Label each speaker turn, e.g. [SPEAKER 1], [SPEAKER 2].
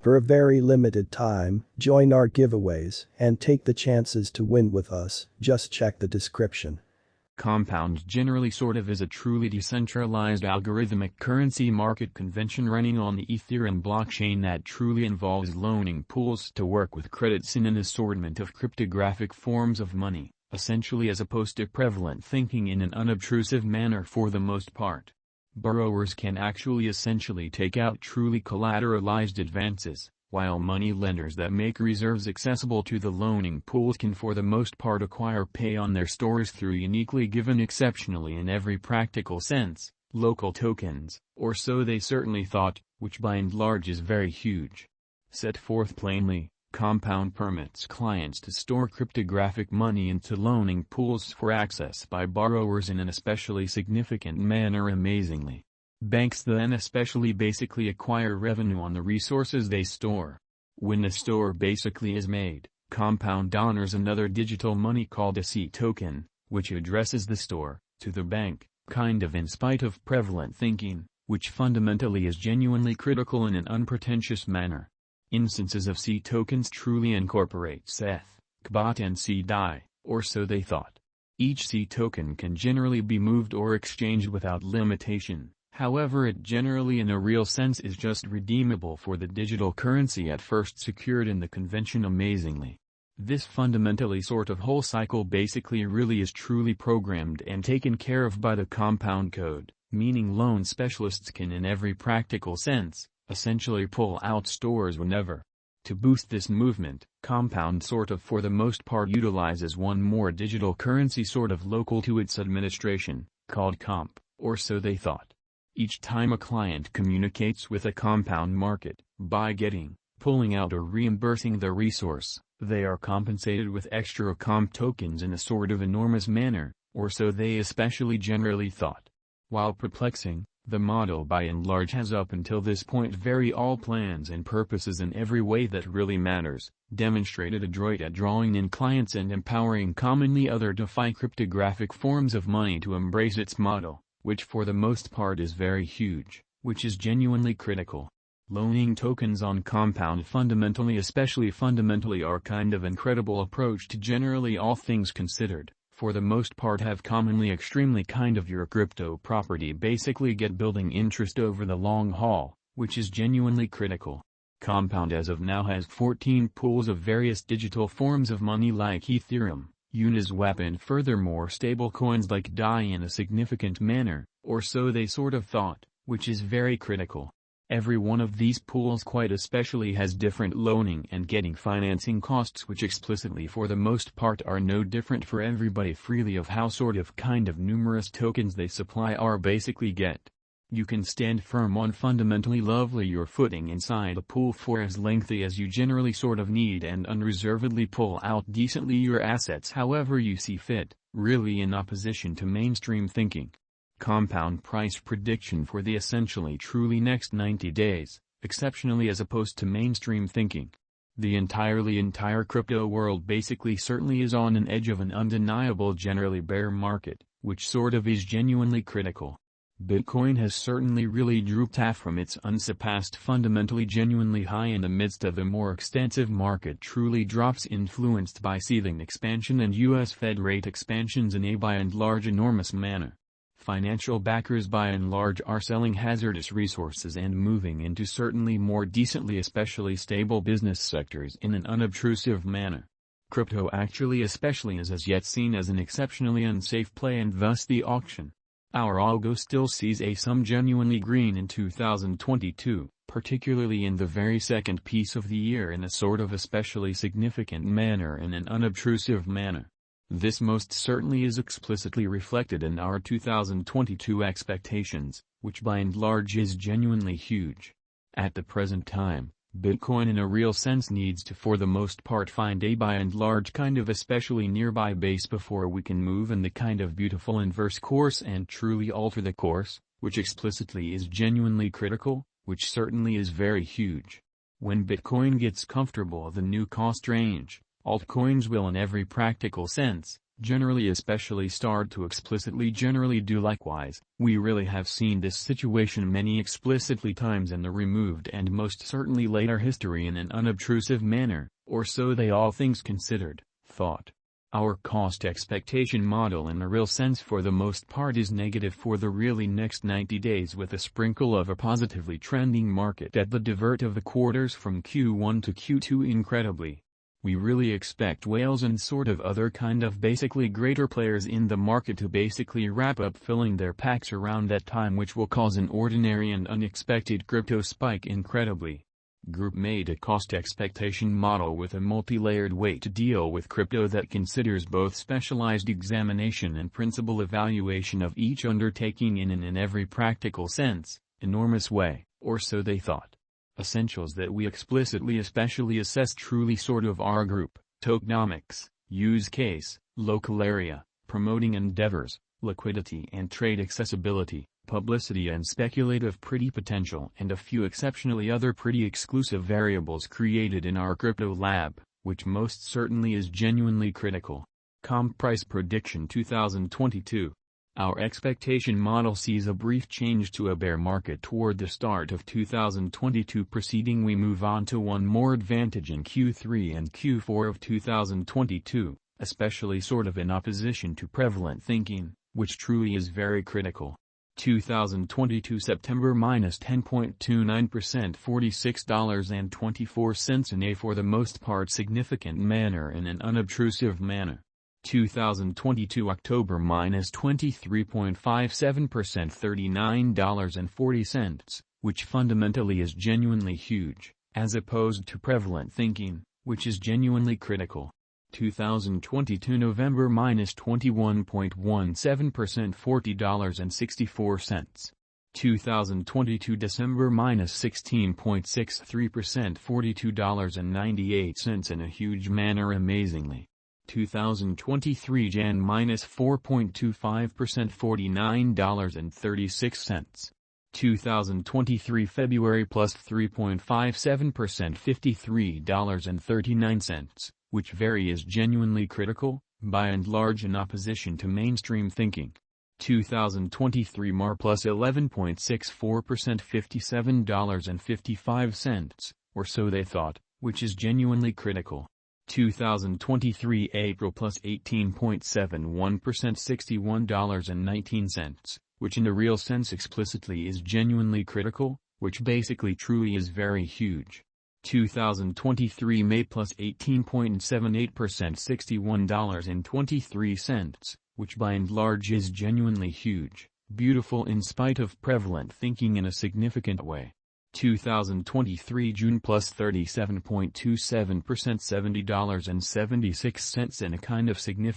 [SPEAKER 1] For a very limited time, join our giveaways and take the chances to win with us. Just check the description.
[SPEAKER 2] Compound generally is a truly decentralized algorithmic currency market convention running on the Ethereum blockchain that truly involves loaning pools to work with credits in an assortment of cryptographic forms of money, essentially as opposed to prevalent thinking in an unobtrusive manner for the most part. Borrowers can actually essentially take out truly collateralized advances, while money lenders that make reserves accessible to the loaning pools can for the most part acquire pay on their stores through uniquely given exceptionally in every practical sense, local tokens, or so they certainly thought, which by and large is very huge. Set forth plainly, Compound permits clients to store cryptographic money into loaning pools for access by borrowers in an especially significant manner. Amazingly, banks then especially basically acquire revenue on the resources they store. When the store basically is made, Compound honors another digital money called a C token, which addresses the store, to the bank, kind of in spite of prevalent thinking, which fundamentally is genuinely critical in an unpretentious manner. Instances of C tokens truly incorporate Seth, Kbot and C-DAI, or so they thought. Each C token can generally be moved or exchanged without limitation, however it generally in a real sense is just redeemable for the digital currency at first secured in the convention. Amazingly, this fundamentally whole cycle basically really is truly programmed and taken care of by the Compound code, meaning loan specialists can in every practical sense, essentially pull out stores whenever. To boost this movement, Compound for the most part utilizes one more digital currency local to its administration, called Comp, or so they thought. Each time a client communicates with a Compound market, by getting, pulling out or reimbursing the resource, they are compensated with extra Comp tokens in a enormous manner, or so they especially generally thought. While perplexing, the model by and large has up until this point vary all plans and purposes in every way that really matters, demonstrated adroit at drawing in clients and empowering commonly other DeFi cryptographic forms of money to embrace its model, which for the most part is very huge, which is genuinely critical. Loaning tokens on Compound fundamentally are kind of incredible approach to generally all things considered. For the most part have commonly extremely your crypto property basically get building interest over the long haul, which is genuinely critical. Compound as of now has 14 pools of various digital forms of money like Ethereum, Uniswap and furthermore stablecoins like DAI in a significant manner, or so they thought, which is very critical. Every one of these pools quite especially has different loaning and getting financing costs which explicitly for the most part are no different for everybody freely of how numerous tokens they supply are basically get. You can stand firm on fundamentally lovely your footing inside a pool for as lengthy as you generally need and unreservedly pull out decently your assets however you see fit, really in opposition to mainstream thinking. Compound price prediction for the essentially truly next 90 days, exceptionally as opposed to mainstream thinking. The entire crypto world basically certainly is on an edge of an undeniable generally bear market, which is genuinely critical. Bitcoin has certainly really drooped half from its unsurpassed fundamentally genuinely high in the midst of a more extensive market truly drops influenced by seething expansion and US Fed rate expansions in a by and large enormous manner. Financial backers by and large are selling hazardous resources and moving into certainly more decently especially stable business sectors in an unobtrusive manner. Crypto actually especially is as yet seen as an exceptionally unsafe play and thus the auction. Our algo still sees a sum genuinely green in 2022, particularly in the very second piece of the year in a especially significant manner in an unobtrusive manner. This most certainly is explicitly reflected in our 2022 expectations, which by and large is genuinely huge. At the present time, Bitcoin in a real sense needs to for the most part find a by and large especially nearby base before we can move in the beautiful inverse course and truly alter the course, which explicitly is genuinely critical, which certainly is very huge. When Bitcoin gets comfortable the new cost range, altcoins will in every practical sense, generally especially start to explicitly generally do likewise. We really have seen this situation many explicitly times in the removed and most certainly later history in an unobtrusive manner, or so they all things considered, thought. Our cost expectation model in the real sense for the most part is negative for the really next 90 days with a sprinkle of a positively trending market at the divert of the quarters from Q1 to Q2 incredibly. We really expect whales and sort of other kind of basically greater players in the market to basically wrap up filling their packs around that time, which will cause an ordinary and unexpected crypto spike incredibly. Group made a cost expectation model with a multi-layered way to deal with crypto that considers both specialized examination and principal evaluation of each undertaking in an in every practical sense, enormous way, or so they thought. Essentials that we explicitly especially assess truly sort of our group: tokenomics, use case, local area, promoting endeavors, liquidity and trade accessibility, publicity and speculative pretty potential, and a few exceptionally other pretty exclusive variables created in our crypto lab, which most certainly is genuinely critical. Comp price prediction 2022. Our expectation model sees a brief change to a bear market toward the start of 2022. Proceeding, we move on to one more advantage in Q3 and Q4 of 2022, especially sort of in opposition to prevalent thinking, which truly is very critical. 2022 September minus 10.29%, $46.24 in a for the most part significant manner in an unobtrusive manner. 2022 October minus 23.57%, $39.40, which fundamentally is genuinely huge, as opposed to prevalent thinking, which is genuinely critical. 2022 November minus 21.17%, $40.64. 2022 December minus 16.63%, $42.98 in a huge manner amazingly. 2023 Jan minus 4.25%, $49.36. 2023 February plus 3.57%, $53.39, which vary is genuinely critical, by and large in opposition to mainstream thinking. 2023 Mar plus 11.64%, $57.55, or so they thought, which is genuinely critical. 2023 April plus 18.71%, $61.19, which in the real sense explicitly is genuinely critical, which basically truly is very huge. 2023 May plus 18.78%, $61.23, which by and large is genuinely huge, beautiful in spite of prevalent thinking in a significant way. 2023 June plus 37.27%, $70.76 in a kind of significant